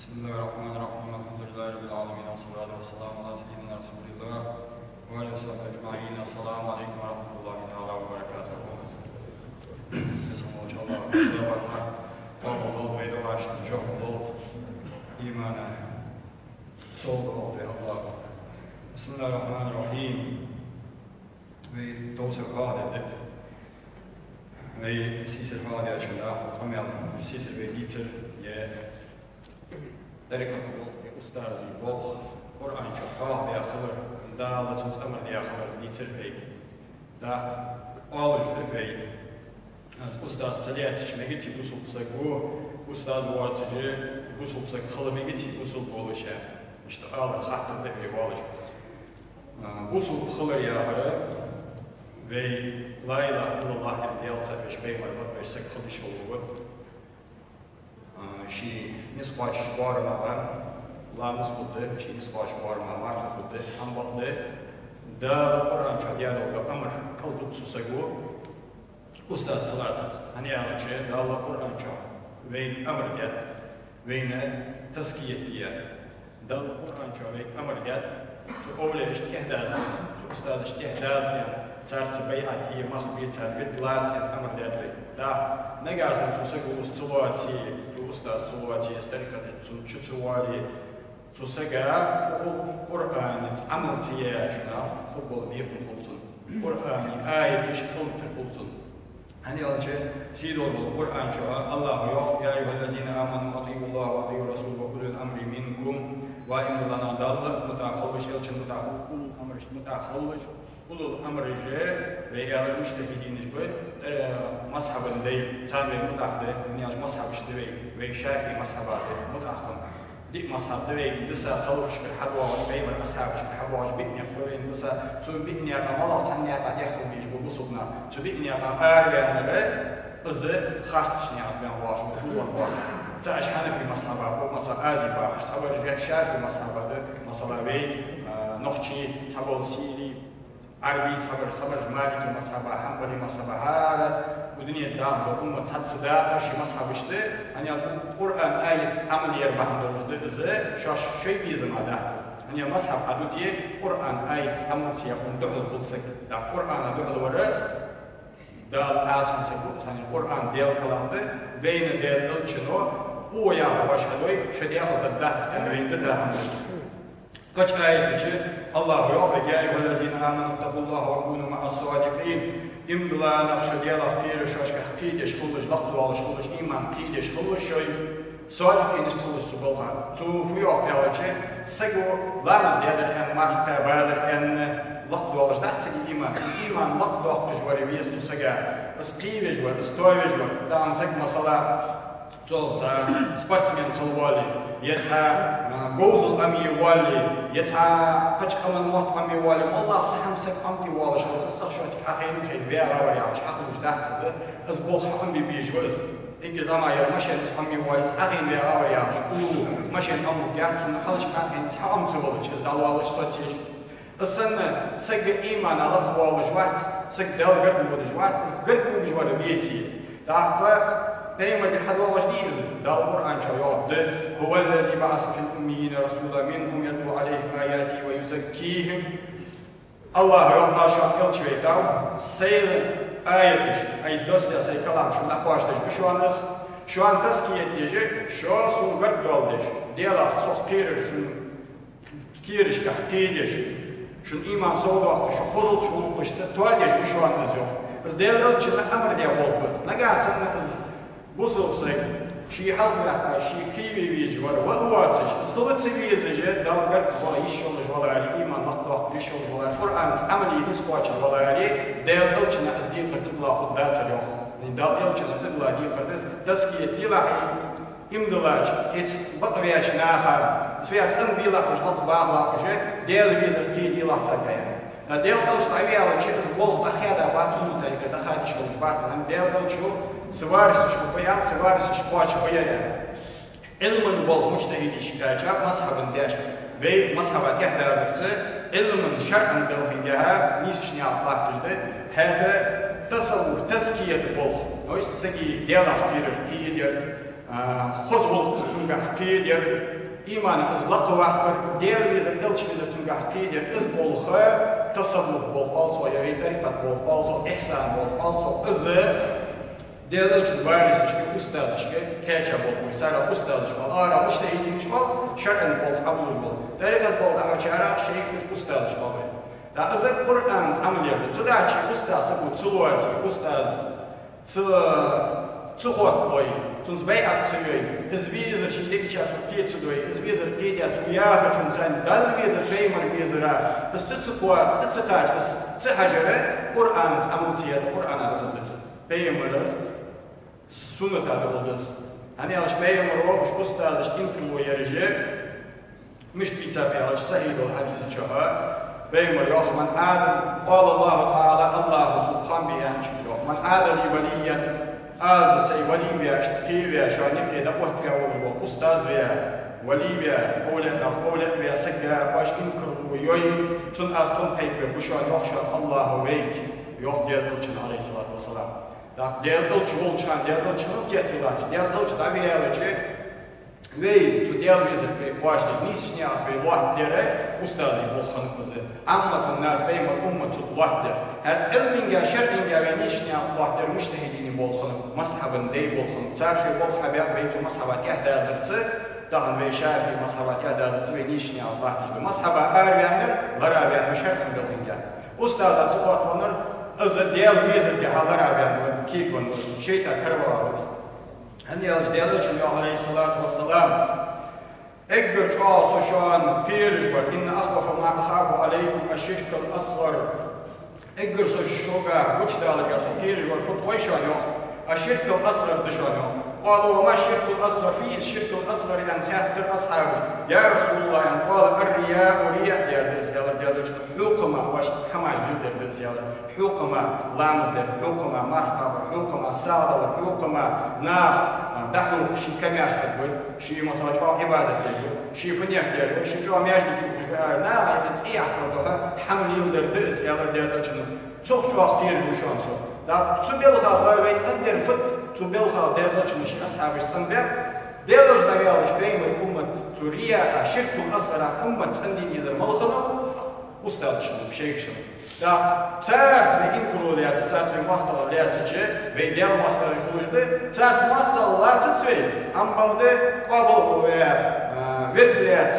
Bismillahirrahmanirrahim. Elhamdülillahi Rabbil alemin. Salatu vesselamu ala seyyidina Resulillah ve aleyhi ve sellem ecma'in. Esselamu aleyküm ve rahmetullahi teala ve berekatuhu. Esam Allah. Eyvallah. Bol ve duaçtı. Çok bol imana. Sol ol be Allah. Bismillahirrahmanirrahim. Ve dosa qadede. Ve sisir hali açında kamyal sisir ve gitir ye Derikat bol, ustazi bol, Kur'an çok kahve yakılır, dağla çok amır yakılır, gitir bey. Da alıcıdır bey. Ustaz taliyat içime geçip usul psak bu, ustaz boğatıcı, usul psak kılıma geçip usul bolu şey. İşte alır, hattır da bey boğalıcı. Usul kılır yağırı ve la ilahe illallah yalta beş bey var, beş sak kılış olur. Și nici faci școară la van, la nu scută, și nici faci școară la van, la scută, am bătă, da la Kur'an ce dialogă, amr, călduc susăgu, ustaz salat, hani alce, da la Kur'an ce, vei amr diat, veine tăschiyet diat, da la Kur'an ce, vei amr diat, tu ovle ești ehdazia, tu ustaz ești ehdazia, țarță băiatie, mahbie, țarvit, lație, amr diat vei, da, negazim susăgu ustuluație, Ustaz Tuluati старикаты чуцуали сусага Kur'an'ın amıltıya açına futbol bir bulsun. Kur'an'ı ayeti şıkıltır bulsun. Hani önce sid oldu Kur'an şu Allah yok ya eyyühellezine amanu atiyullah ve atiyur rasul ve ulul amri minkum ve imdilana dallı mutahhalış elçin mutahhalış ulul amrice ve yarı müştehidiniz bu mazhabın değil çarmı mutahde niyaz mazhab işte ve şafi mazhabatı mutahhın dik mazhabda ve disa salık şükür hadva ve şbeymer ashab şükür hadva ve şbeyni yapıyorum disa su bikni yapan Allah tanrı yapan yakılmış bu musulna su bikni yapan ağırlayanları ızı xartışını yapan var kullan var Taşhanı bir mazhaba bu mazhab azib var işte haber şafi mazhabatı mesela ve nohçi sabol sili Arbi sabır maliki mazhaba hanbali mazhaba hala bu dünya dağında umma tatsıda başı mazhab işte hani yazın Kur'an ayeti amel yer bahndırızdı ızı şaş şey bir zaman dağıtı hani mazhab adı diye Kur'an ayeti amel siyapın duhul bulsak da Kur'an'a duhul varı dağıl asın sebu hani Kur'an del kalandı beyni del ölçün o bu ayağı başkadoy şediyağızda dağıtı temrinde dağımdı Kaç ayet içi Allahu yok ve ya eyyühellezine amenu takullaha ve kunu ma'as-sadiqin imdila naqşu diyalaq qiyri şaşka qideş qılış laqdu alış qılış iman qideş qılış şoy sadiqin istılış subalha tufu yok yalaçı sego varız diyadır en mahta badır en laqdu alış dağıtsıki iman laqdu alış var eviyestu saga qideş var stoyeş var dağın sak masala Çolta sportsmen kılvali, yeta gozul amiyvali, yeta kaç kaman vakit amiyvali, Allah sahamsak amiyvali şöyle tasarşuatik ahaynu kayın veya var ya, şahmış dağıtısı, az bol hakim bir bijvaz. İki zaman yer maşen amiyvali, ahaynu veya var ya, ulu maşen amuk dağıtın, halış ahaynu taham sıvalıç, az dalvalış satış. Aslında sag iman Allah tavalış vaxt, sag dalgar bulmuş vaxt, az garb bulmuş var viyeti. Dağıtı دائما الحدوى وجديد ده القرآن شواب هو الذي بعث في الأميين رسولا منهم يتلو عليهم آياته ويزكيهم الله يوم ناشان يلçveytav sayıl ayetiş aizdosya say kalan şu nahvaştaş şu an taskiyet yeji şu sulgar doldeş dela sohkir şu kirişka kidiş şu iman solda şu huzul şu işte tuadeş şu an yok biz devlet için amr diye oldu nagasın Buzulsak, şi halkla, şi kiviyiz var, vahuatış, stolatsı vizece, dalgar var, iş olur valari, iman nakla, iş olur valari, Kur'an, ameli nisbaçı valari, değerli ölçüne azdiye kırdıkla kuddatı yok. Değerli ölçüne kırdıkla diye kırdık, taskiyet ilahi, imdilaç, hiç bakıveyaş naha, sviyatın bilahmış, halk bağlamış, değerli vizer ki ilah takaya. Değerli ölçüne aviyalıçı, bol tahiyada batunu tayka, tahadiş olur batı, değerli ölçü, Sıvarışış bayan, sıvarışış boğaç bayan. İlmin bol müştehidi şikayetçak, mazhabın deş ve mazhaba kehdazırcı, ilmin şartın belhingeha, nisişni atlahtırdı, hede tasavvur, tezkiyeti bol. O işte segi diyalak girir, kiyedir, خزول تونجا قيدر إيمان إزلاق وقت دير ويزر إلش ويزر تونجا قيدر إزبول خا تصرف بالقالصو يا طريقة بالقالصو إحسان بالقالصو إز دير إلش باريس إشكي أستاذ إشكي كاتشا بالقوي سارة أستاذ إشكي آرا مجتهدين إشكي شرعن بال حبلوش بال طريقة بال أحوشارا شيء مش أستاذ إشكي دا إذا القرآن عمل يرد تدعي أستاذ سبو تلواتي أستاذ تخوات بوي تنزبيعت تسوي إزبيزر شنديكشا تبقي تسوي إزبيزر قيديا تسوياها تنزان دل بيزر بيمر بيزرا استتسقوا اتسقاج تحجر قرآن عملتيا القرآن على الدس بيمر سنة على الدس أنا أش بيمر وش أستاذ يمكن ويرجع مش بيتابع أش سهيل الحديث شهر بيمر يوم من عاد قال الله تعالى الله سبحانه بيانشكو من عاد لي وليا آز سي ولي بيا اشتكي بيا شانب إذا قوت بيا وهو أستاذ بيا ولي بيا قولة بيا سجى باش إنكر ويوي تن آز تن حيث بيا بشان يخشى الله ويك يوح ديال دلشن عليه الصلاة والسلام داك ديال دلش ولشان ديال دلش نبجتي لاش ديال دلش دابيا لشي وي تو ديال بيزر بي قواش نيسش نيات بي واحد ديالي أستاذي بولخنق مزل عامة الناس بيما أمة الوحدة هاد علمينجا شرعينجا بينيش نيات واحدة المجتهدين بولخنق مصحبا دي بولخنق تعرفي بولخا بيا بيتو مصحبا كهدا زرتي دهن بيشافي مصحبا كهدا زرتي بينيش نيات واحدة مصحبا آريانر غرابيان شرعين بولخنجا أستاذا سقوط ونر أزد ديال بيزر بيها غرابيان كيك ونرس شيطا كروا هني أج ديالوش النبي عليه الصلاة والسلام اقدر تعاصوا شان بيرجبر إن أخبر ما أخاف عليكم الشرك الأصغر اقدر سوشوغا وش دالك يا بيرجبر فتوي شانو الشرك الأصغر دشانو قالوا وما الشرك الأصغر فيه الشرك الأصغر أن تحت الأصحاب يا رسول الله أن قال الرياء ورياء ديالس ديالوش حكما واش حماش ديالس حكما لامز حكما مرحبا حكما سادة حكما نار دحلو شي كمير سبوي شي مثلا جوا عبادة ديالو شي فنيك ديالو شي جوا مياجدي كيف بقى نار تيح كردوها حمل يلدر ديس ديالوش صوف جوا كتير وشانسو دا تسبيلها بايت تندر فت تسبيلها ديالوش مش أصحابش تنبع ديالوش ديالوش بين أمة توريا شرك الأصغر أمة تندين إذا ملخنا أستاذ شنو بشيك شنو دا تعرف إنكرو ليات تعرف مصدر ليات تجي بيديال مصدر يخرج تعرف مصدر لا تتوي أم بعده قابل ويا بدليات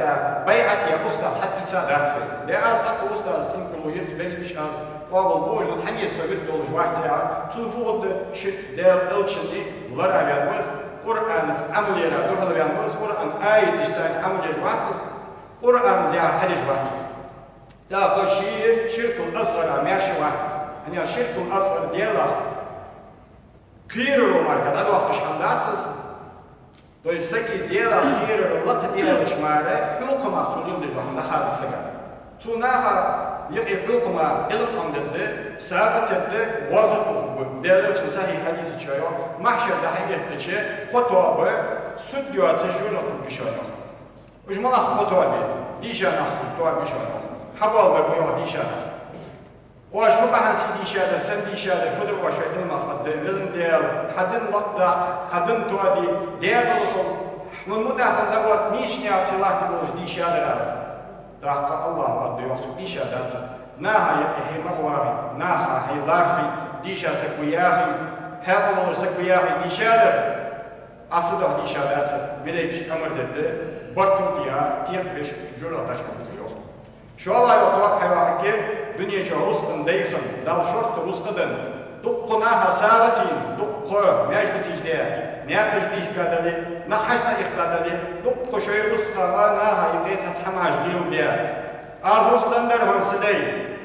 بيعت يا أستاذ حتى تعرف لا أصدق أستاذ إنكرو يتبني مش أص قابل بوج نتحني السويد دولج واحد تعرف تلفود شد ديال الشدي ولا رابع بس قرآن عملينا دوحنا بيان بس قرآن آية تشتغل عملية جواتس قرآن زياد حديث جواتس دا قشي شرك الأصغر ماشي واحد يعني الشرك الأصغر دياله كيرو ماركا دا وقت شانداتس تو يسكي دياله كيرو لك دياله شماره يلقى مقصودين دي بحنا حال سكا توناها يلقى إلقام دده ساعة دده وزن دياله تنساهي حديث شايو محشر ده هيك تشي خطوة سديو تجورا بشايو وجماعة خطوة ديجانا خطوة بشايو حبال بقول ديشا واش فبحن سيدي شادر سندي شادر فدر واش عندنا خدم لازم ديال حدن لقدا حدن توادي ديال الرسول من مدة دوت نيشني اعتلاح تقول ديشا دراز داق الله ود يوصل ديشا دراز ناها هي مرواري ناها هي لارفي ديشا سكوياهي هذا سكوياهي ديشا در أصله ديشا دراز بليش أمر دده برتو ديا كيف بيش جورا تاشكو شو الله يوضح حيوانك دنيا جو رزقن ديخن دال شرط رزقدن دقناها ساعتين دق ماش بتجديك نياتش بيش قادلي نحسا إخدادلي دق شوي رزقا ناها يبيت تحماش ديو بيا آز رزقدن درهم سدي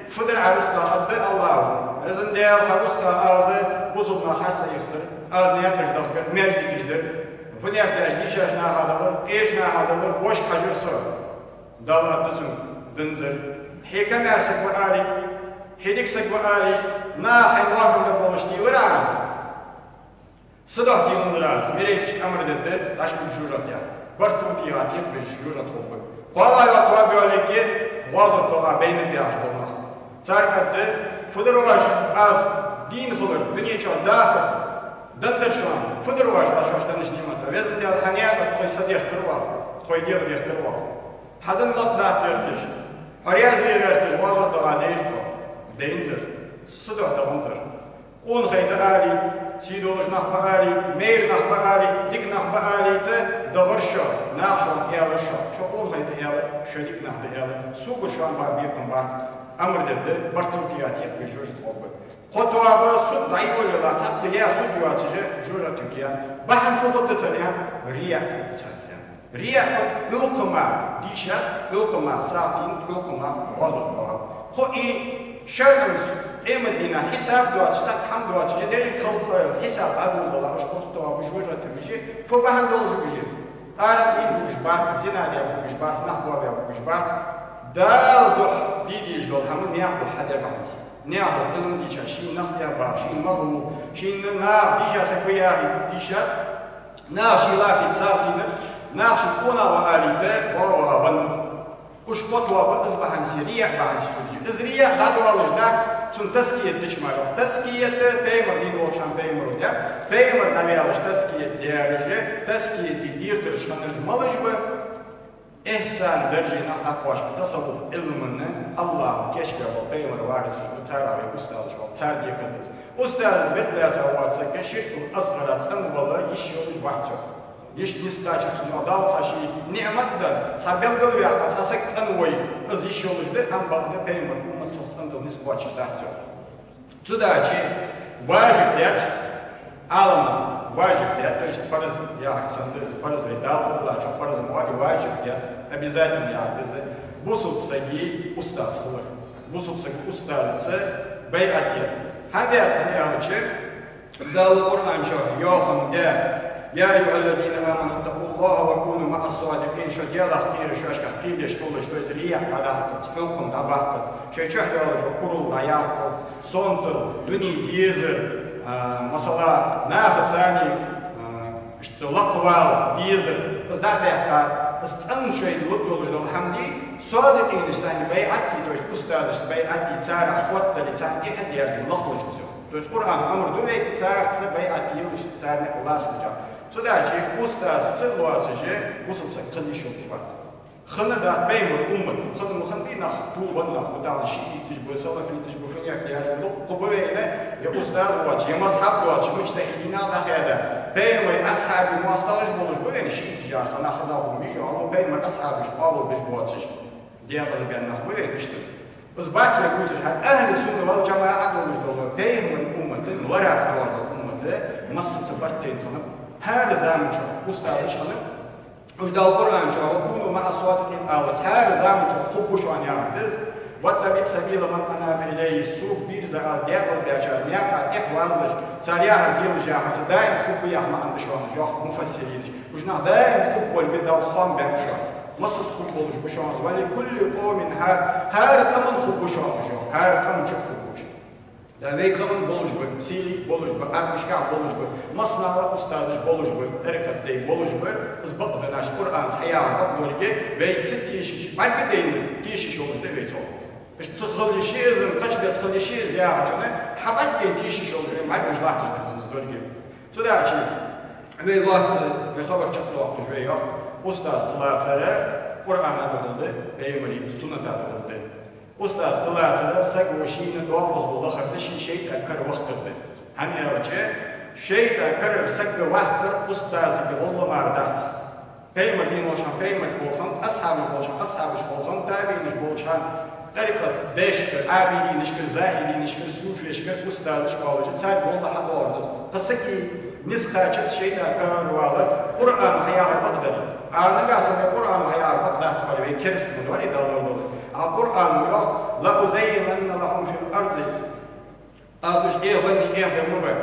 فدر عرزقا قد الله إذن ديال رزقا آز بزرنا حسا يخدر آز نياتش دخل ماش ديكشدر فنيات داش ديشاش ناها دلر إيش ناها دلر وش حجر سر دالنا تزن دنزل حكم يرسك وآلي هديك سك وآلي ما حيوان من بوشتي وراز صدق دي من راز مريش أمر دد عش بالجورات يا برتوتي هاتي بالجورات هو قال يا طواب عليك واضح طواب بين بياش طواب تعرف فدر واش أز دين خبر بني شو داخل دندر شون فدر واش باش دنش نيمتا وزن ديال حنياقه توي صديق تروا توي دير تروا حدن لطات يرتش ارياز يرتش واجا دواديرتو دينزر صدع دونزر قون خيط آلي سيدوش نحب آلي مير نحب آلي ديك نحب آلي دغرشو ناخشو يالشو شو قون خيط يالا شديك نحب يالا سوق شان بابيكم بعض أمر دد برتوكيات يبجوش توبه خطوة سود ضعيف ولا لا صدق يا سود يواجه جورا تركيا بحن فوق تسريع رياء تسريع رياء كلكما ديشا كلكما ساكن كلكما وضع خو إيه شرط مدينة حساب دوات شتات حمد دوات جدري خلق حساب أقول الله مش قصته بجورا تركيا فبحن دولج بيجي أنا إيه بجبات زنا ده بجبات نحوا ده بجبات دال دوح ديدي جدول همون نيابو حدا بعض نيابو إلهم ديشا شين نخيا با شين مغلو شين ناخ ديشا سكوياهي ديشا ناخ شيلاكي تساقينا ناخ شكونا وآليتا وروها بند وش قطوة بأصبحن سريع بعن سيوزي إزريع دادوا الجدات تون تسكية دشمالو تسكية بيمر دينو شان بيمرو ده بيمر نبيالش تسكية ديارجة تسكية دير ترشخنج ملجبه إحسان درجنا أقواش بتصوف علمنا الله كشف وبيمر وارث وتعالى أستاذ وتعالى يكذب أستاذ بدلا سوات كشف أصغر تنبلا يشوش بحثه يش نستاج نودال تاشي نعمة ده سبب قلبي على تاسك تنوي از يشوش ده هم بعد بيمر ما تصطن ده نسبوش دارته تداجي واجب يات علما واجب يات то есть فرض يا حسن فرض видал الله что فرض мой واجب يات обязательно я обязательно бусуп саги устаз хлы бусуп саги устаз бейатья хабят они оче дал Кур'ан что يوم ده يا أيها الذين آمنوا اتقوا الله وكونوا مع الصادقين شو ديالا خير شو أشكال قيدش طولش تو يزريح على تسكلكم دباحكم شو يشهد الله شو كرول ضياعكم صنطل دني ديزر مثلا ناخد ثاني اشتلقوال ديزر ازداد يحتاج استن شوي لطولش دول حمدي صادقين ثاني بيعتي توش أستاذش بيعتي تسار أخوات اللي ثاني حد يرجع لخلش بزو توش قرآن أمر دوي تسار بيعتي وش تسار نقول سنجا سوداجي أستاذ تلواتجي وصلت كليشو بجبات خلنا ده بيمر أمة خلنا خلينا طول بدنا ودعنا شيء تجبر سوا في تجبر في ياك يا جملو قبلنا يا أستاذ واجي يا مصحاب واجي مجتهدين على هذا بيمر أصحاب المواصلات بقولش بين شيء تجار أنا خذاهم بيجوا على بيمر أصحاب قالوا بجباتش ديا بس قالنا بين اشتري بس بعد يقول أهل السنة والجماعة قالوا دول بيمر أمة وراء دول أمة مصر تبرتين كنا هذا زامن شو أستاذ شلون وجدال القرآن شو وكونوا مع الصادقين آوت هذا زامن شو خبوا شو أن يعرض واتبع سبيل من أناب إليه السوق بيرز از دياقل بيجار مياقع إخوانش ترياها بيل جاهة دائم خبوا يحمى عند شوان جاه مفسرين وجنا دائم خبوا البدع الخام بمشاه مصر خبوا بشوان ولكل قوم هذا كمان خبوا شوان هذا كمان شو خبوا ده وی كمان بولش بر سيلي بولش بر أربشكا بولش بر مصنع أستاذش بولش بر أركب دي بولش بر أسبق بناش قرآن صحيح بقولك وی تسكيش بعد دين تيشش ولش ده وی تول إيش تدخل شيء زين قش بيدخل شيء زيادة شنو حبت دين تيشش ولش ما يبغى يلاحظ بس دولك سودا شيء وی وقت وی خبر شكله وقت ويا أستاذ صلاة قرآن أدخلده بيمري سنة أدخلده أستاذ صلاة سقوشين دوامز بالله خردشين شيء أكر وقت ده هني أرجع شيء أكر سق وقت أستاذ بالله ما ردت بيمر بين وشان بيمر بوخان أصحاب بوشان أصحابش بوخان تابعينش بوشان طريقة دشكر عابدي نشكر زاهدي نشكر صوفي نشكر أستاذ شقاوج تاب والله حدا ورد قصكي نسخة شيء أكر ولا قرآن حياة بقدر أنا قاسم القرآن حياة بقدر تقولي كرس مدوري دولار القرآن يقول لأزينن لهم في الأرض أزوج بني بمبا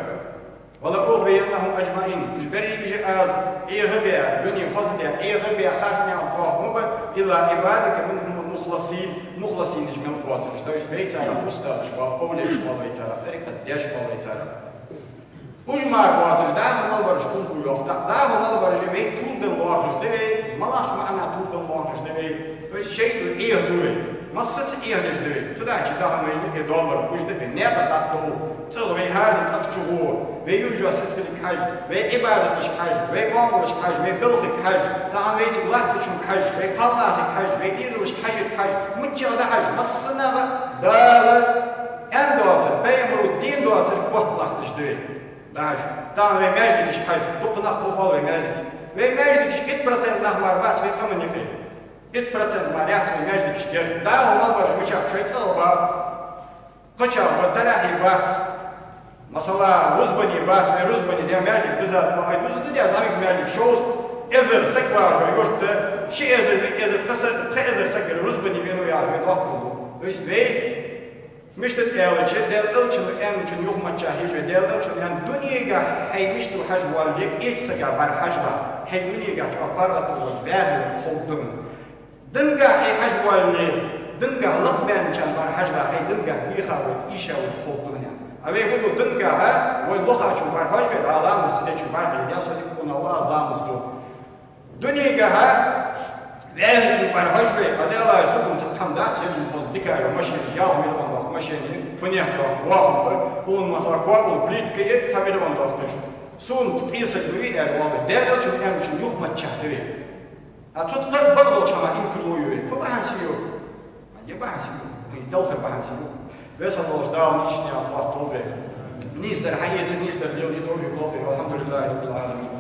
ولقول بينهم أجمعين إجبري بيجي أز غبيا بني خزبيا غبيا خارسني الله مبا إلا عبادك منهم المخلصين مخلصين إجمال قواتل إجدوش بيتارا مستاذ شوال قولي شوال بيتارا فريقة دياش شوال بيتارا وجمع قواتل داهم نلبرش كل يوم داهم نلبرش بي طول دل واقش دبي ملاش معنا طول دل واقش دبي الشيء دوي Masası ihtiyaç değil. Südaçı daha meyli dolar kuşta ne kadar doğu. Çıl ve halin çakçuğu ve yüce seslik hac ve ibadet iş hac ve muamele hac ve bildik hac. Daha meyli vakti için hac ve kalmadık hac ve diziliş hac. Mıççada hac. Masasına dağlı en doğatır. Beymuru din doğatır. Vahtlahtış değil. Daha ve meclik iş hac. Dokunak bubal ve meclik. Ve meclik iş 1% nahmar bat ve kamen yıkı. 1% maliyat ve meclik iş gel. Daha olmaz barış bıçak şeytan var. Kaçav ve tarahi bat. Mesela Ruzbani bat ve Ruzbani diye meclik düzelt. Düzelt diye zamik meclik şoğuz. Ezer sekvar ve yurtta. Şi ezer ve ezer kısır. Ezer sekvar Ruzbani beni uyar ve doğak oldu. Öyle ve مشتت أولش دل أولشن أمشن يوم ما تشاهيج ودل أولشن يعني دنيا جا هاي مشتو حج والدك إيش سجى بار حجبا هاي دنيا جا تعبر أطول باه خودهم دنجا هاي حج والدك دنجا لقبان كان بار حجبا هاي دنجا بيخا وإيشا وخودهم يعني أبي يقولوا دنجا ها ويلوخا شو بار حجبا على مستدل شو بار حجبا ياسو يكون الله لا مستو دنيا جا ها باه شو بار حجبا هذا الله يسوع تحمد يجي بوزدكا يومشي يوم يلون машине, понятно, главное, он масаквал, плиткает, хамилон доктор. Сун список вы, он делал, что я очень юг матчатый. А тут так было, что я им крылую, побасил. А не басил, мы долго басил. Весело ждал, ничего не оплатил. Министр, хаец, министр, делал, что вы, алхамдулиллахи,